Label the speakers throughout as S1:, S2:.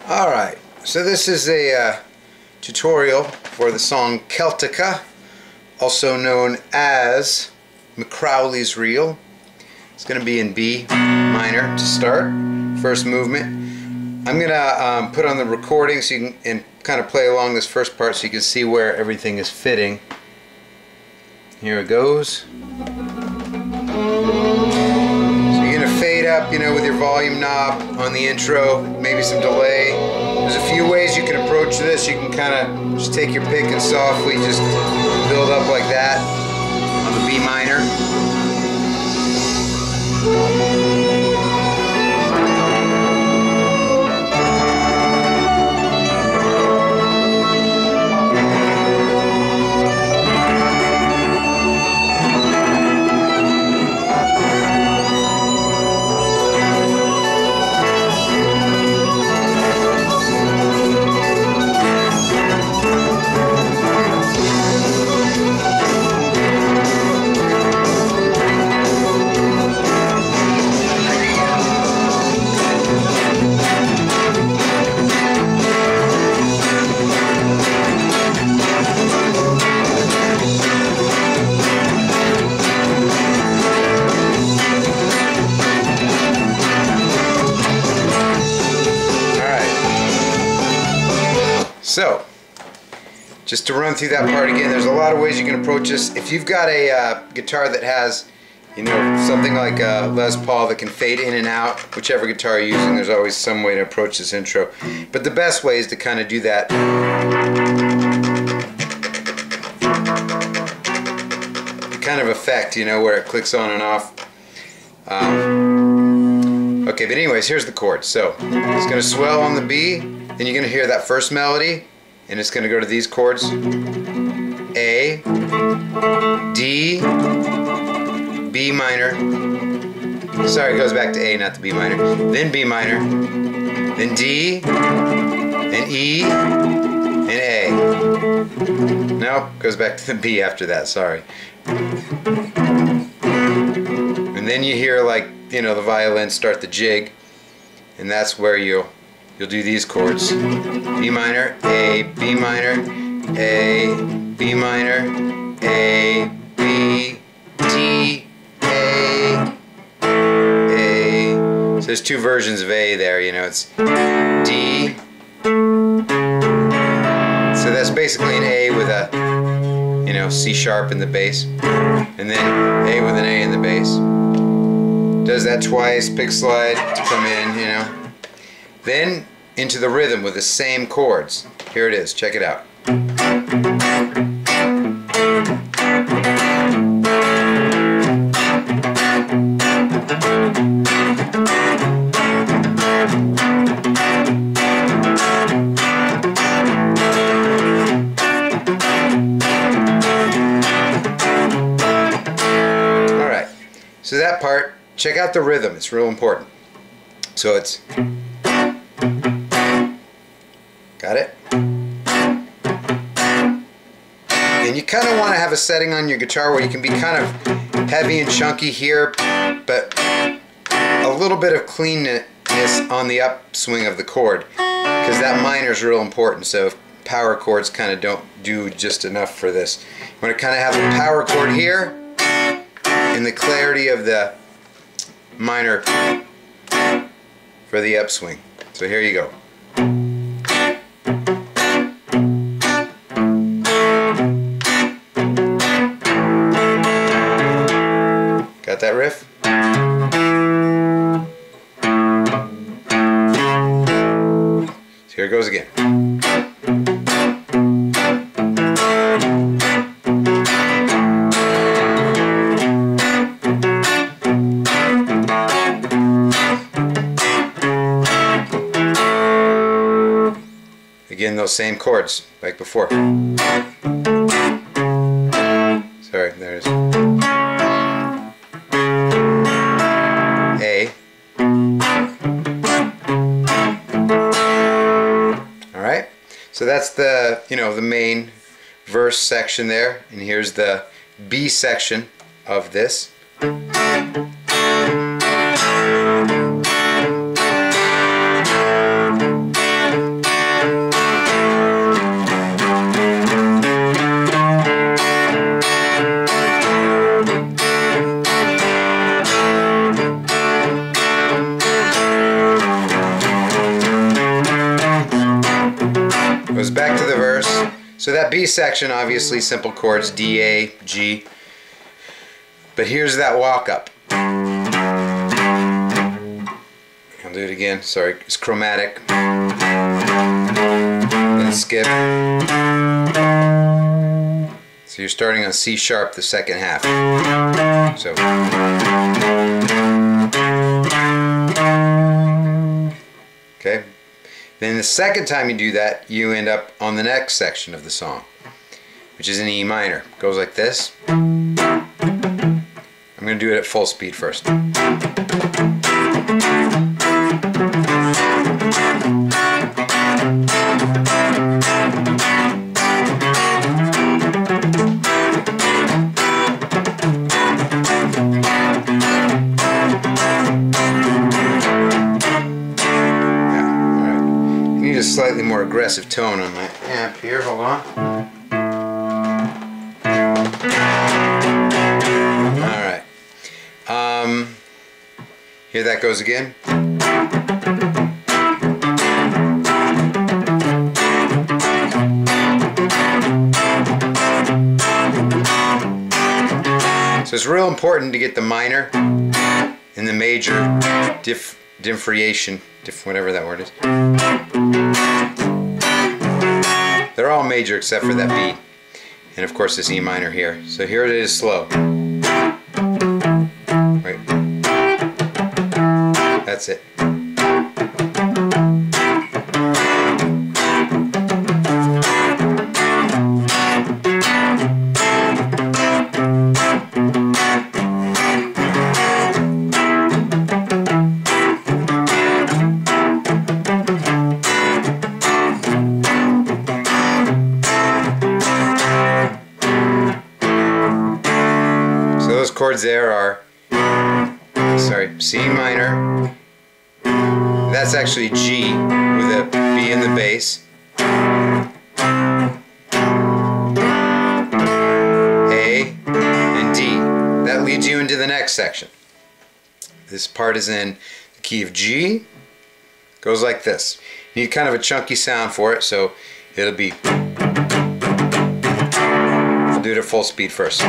S1: Alright, so this is a tutorial for the song Celtica, also known as McCrowlys Reel. It's going to be in B minor to start, first movement. I'm going to put on the recording so you can kind of play along this first part so you can see where everything is fitting. Here it goes. Up, with your volume knob on the intro, maybe some delay. There's a few ways you can approach this. You can kind of just take your pick and softly just build up like that on the B minor. So, just to run through that part again, there's a lot of ways you can approach this. If you've got a guitar that has, something like a Les Paul that can fade in and out, whichever guitar you're using, there's always some way to approach this intro. But the best way is to kind of do that. Kind of effect, where it clicks on and off. Okay, but anyways, here's the chords. So, it's going to swell on the B. Then you're going to hear that first melody, and it's going to go to these chords: A, D, B minor. Sorry, it goes back to A, not to B minor. Then B minor, then D, and E, and A. Nope, goes back to the B after that, sorry. And then you hear, like, the violin start the jig, and that's where you'll do these chords: B minor, A, B minor, A, B minor, A, B, D, A, A. So there's two versions of A there, it's D. So that's basically an A with a, C sharp in the bass, and then A with an A in the bass. Does that twice, pick slide to come in, Then into the rhythm with the same chords. Here it is, check it out. Alright, so that part, check out the rhythm, it's real important. So it's... Got it? And you kind of want to have a setting on your guitar where you can be kind of heavy and chunky here, but a little bit of cleanness on the upswing of the chord, because that minor is real important. So power chords kind of don't do just enough for this. You want to kind of have the power chord here and the clarity of the minor for the upswing. So here you go. Got that riff? So here it goes again. Again, those same chords like before. Sorry, there's A. Alright, so that's the, the main verse section there, and here's the B section of this. Goes back to the verse. So that B section, obviously simple chords, D, A, G. But here's that walk up. I'll do it again. Sorry, it's chromatic. Then skip. So you're starting on C sharp the second half. So. Okay. Then the second time you do that, you end up on the next section of the song, which is in E minor. It goes like this. I'm going to do it at full speed first. A slightly more aggressive tone on my amp here. Hold on. Alright. Here that goes again. So it's real important to get the minor and the major differentiation, whatever that word is. They're all major except for that B. And of course this E minor here. So here it is slow. Wait. That's it. Chords there are, sorry, C minor, that's actually G with a B in the bass, A, and D. That leads you into the next section. This part is in the key of G, goes like this. You need kind of a chunky sound for it, so it'll be, I'll do it at full speed first.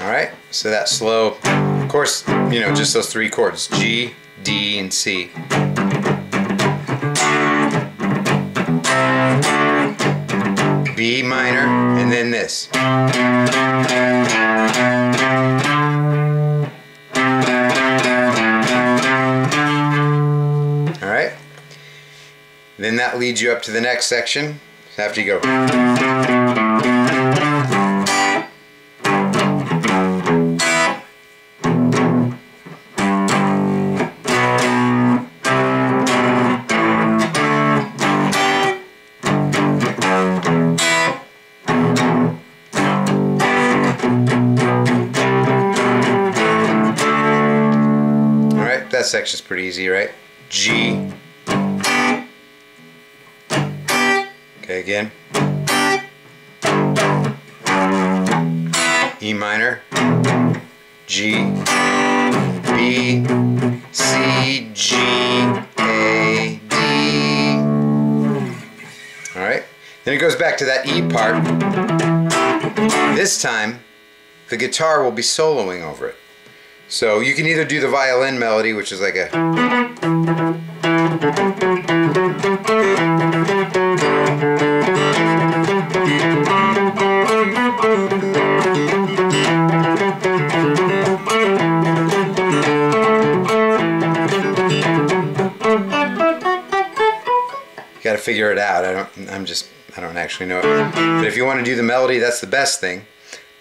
S1: Alright, so that's slow. Of course, you know, just those three chords, G, D, and C. B minor, and then this. Alright? Then that leads you up to the next section. So after you go. That section's pretty easy, right? G. Okay, again. E minor. G. B. C. G. A. D. Alright. Then it goes back to that E part. This time, the guitar will be soloing over it. So you can either do the violin melody, which is like a... You gotta figure it out. I don't actually know it. But if you want to do the melody, that's the best thing.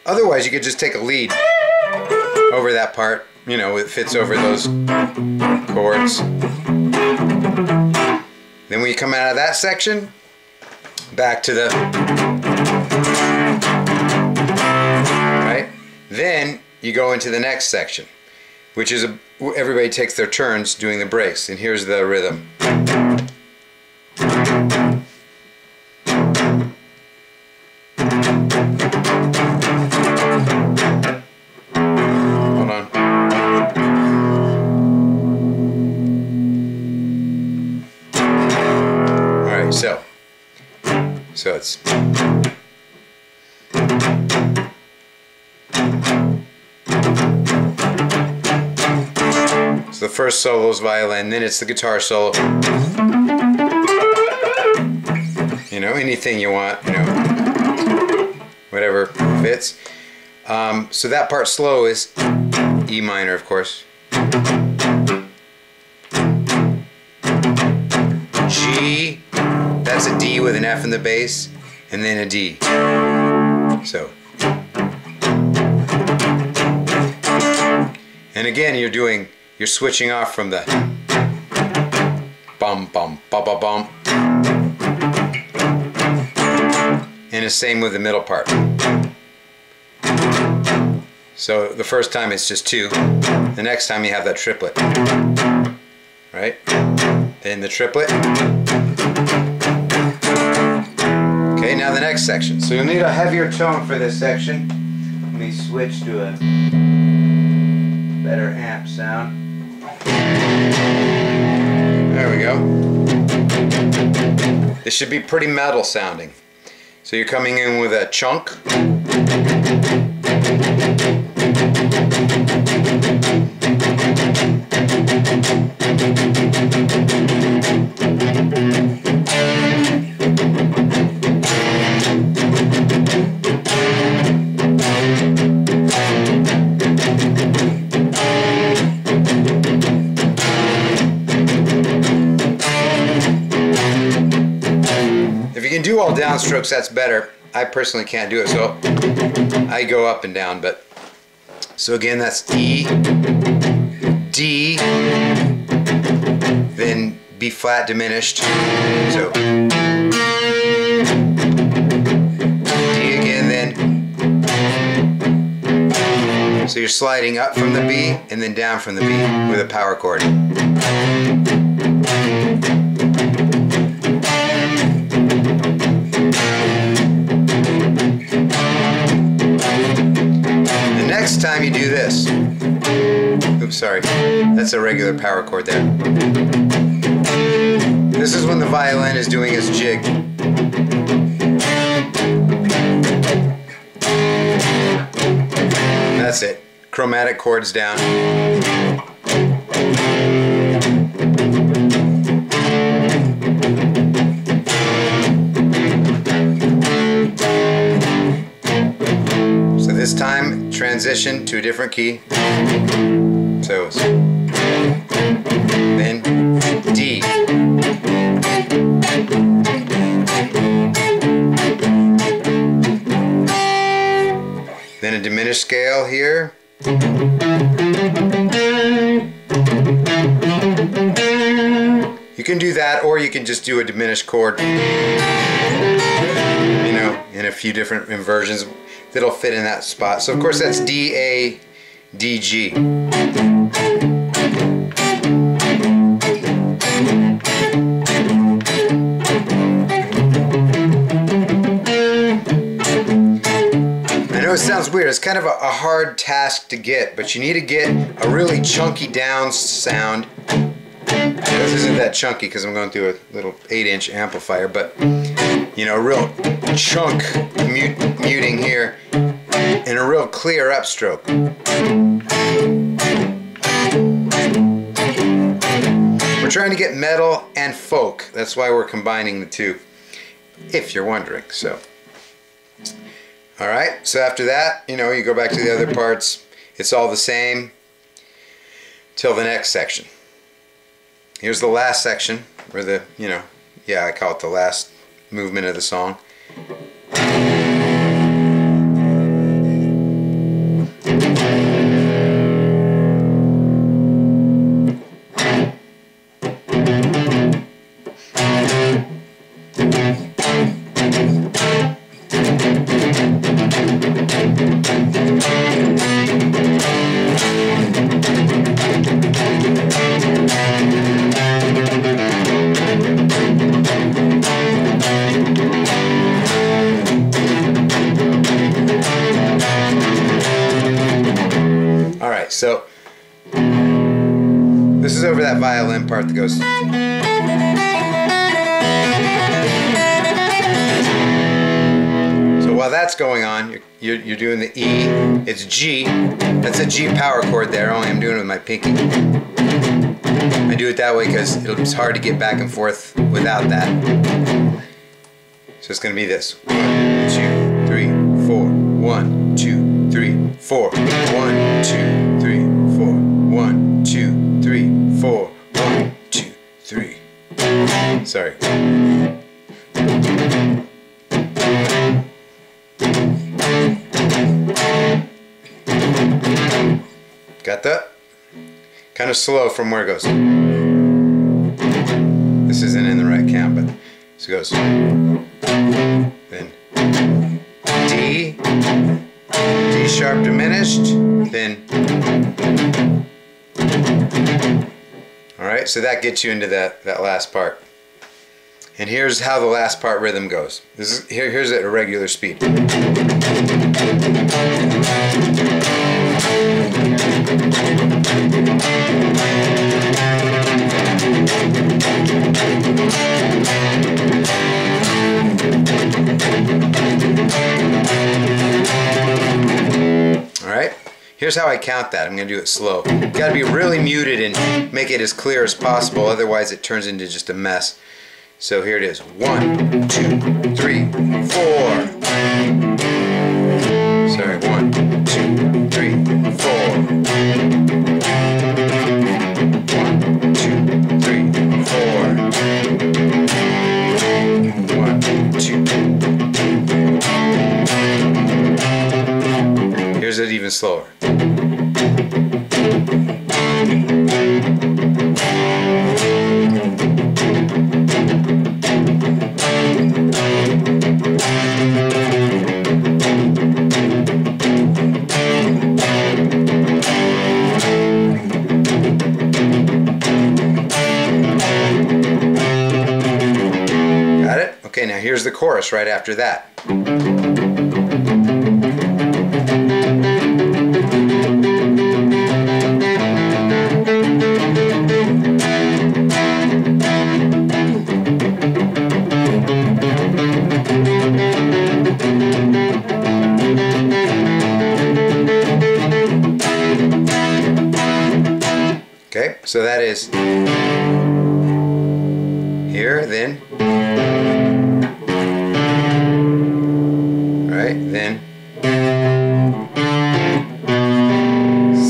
S1: Otherwise, you could just take a lead over that part, you know, it fits over those chords. Then when you come out of that section, back to the, right? Then you go into the next section, which is everybody takes their turns doing the breaks, and here's the rhythm. So it's so the first solo is violin, then it's the guitar solo. You know, anything you want, you know, whatever fits. So that part slow is E minor, of course. G, that's a D with an F in the bass, and then a D. So. And again, you're switching off from the bum bum ba ba bum. And the same with the middle part. So the first time it's just 2. The next time you have that triplet. Right? Then the triplet. Okay, now the next section. So you'll need a heavier tone for this section. Let me switch to a better amp sound. There we go. This should be pretty metal sounding. So you're coming in with a chunk. If you can do all downstrokes, that's better. I personally can't do it, so I go up and down. But so again, that's E, D, then B flat diminished. So D again, then. So you're sliding up from the B and then down from the B with a power chord. Next time you do this, oops, sorry, that's a regular power chord there. This is when the violin is doing its jig. That's it. Chromatic chords down. This time, transition to a different key. So, then D. Then a diminished scale here. You can do that, or you can just do a diminished chord, you know, in a few different inversions that'll fit in that spot. So of course that's D, A, D, G. I know it sounds weird, it's kind of a hard task to get, but you need to get a really chunky down sound. This isn't that chunky because I'm going through a little 8-inch amplifier, but you know, a real chunk muting here and a real clear upstroke. We're trying to get metal and folk. That's why we're combining the two, if you're wondering. So, alright, so after that, you know, you go back to the other parts. It's all the same till the next section. Here's the last section, or the, you know, yeah, I call it the last movement of the song. Alright, so this is over that violin part that goes. while that's going on, you're doing the E. It's G. That's a G power chord there, only I'm doing it with my pinky. I do it that way because it's hard to get back and forth without that. So it's going to be this. 1, 2, 3, 4. 1, 2, 3, 4. 1, 2, 3, 4. 1, 2, 3, 4. 1, 2, 3. Sorry. Got that? Kind of slow from where it goes. This isn't in the right count, but this goes. Then D, D sharp diminished, then. Alright, so that gets you into that last part. And here's how the last part rhythm goes. Here's at a regular speed. Alright, here's how I count that. I'm going to do it slow. You got to be really muted and make it as clear as possible, otherwise it turns into just a mess. So here it is. 1, 2, 3, 4. Sorry, 1, 2, 3, 4. 1, 2, 3, 4. 1, 2. Here's it even slower. Okay, now here's the chorus right after that. Okay, so that is here, then. Then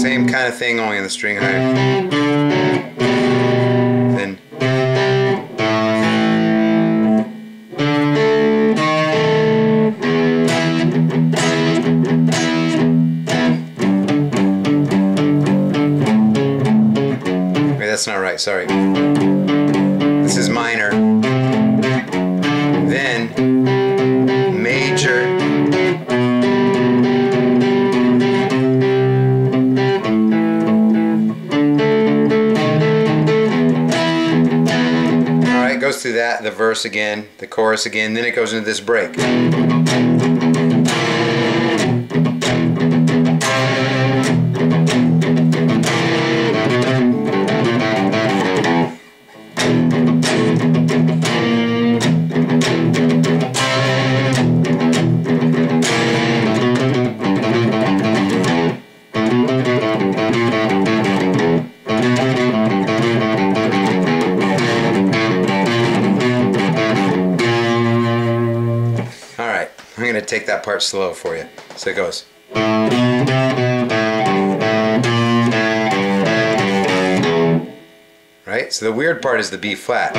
S1: same kind of thing, only in the string higher. Then wait, that's not right, sorry. This is minor. Then major. Goes through that, the verse again, the chorus again, then it goes into this break. I'm going to take that part slow for you. So it goes. Right? So the weird part is the B flat.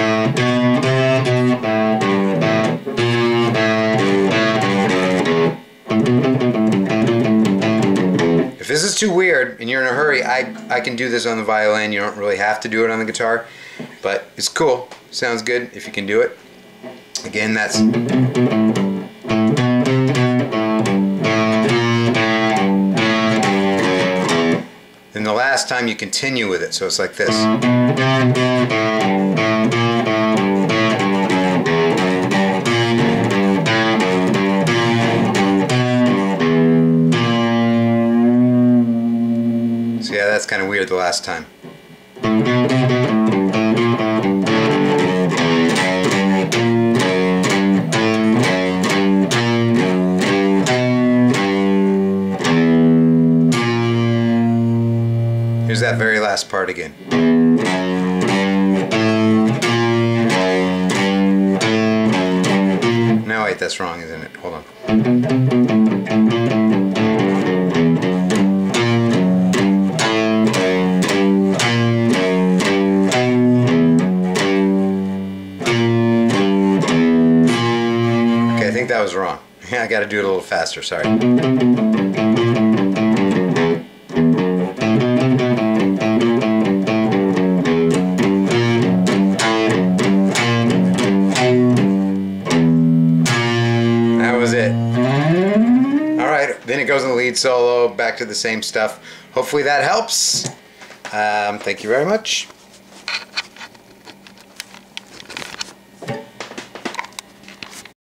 S1: If this is too weird and you're in a hurry, I can do this on the violin. You don't really have to do it on the guitar, but it's cool. Sounds good if you can do it. Again, that's... Then the last time you continue with it, so it's like this. So yeah, that's kind of weird the last time. last part again. No, wait, that's wrong, isn't it? Hold on. Okay, I think that was wrong. I gotta do it a little faster, sorry. That was it. Alright, then it goes in the lead solo, back to the same stuff. Hopefully that helps. Thank you very much.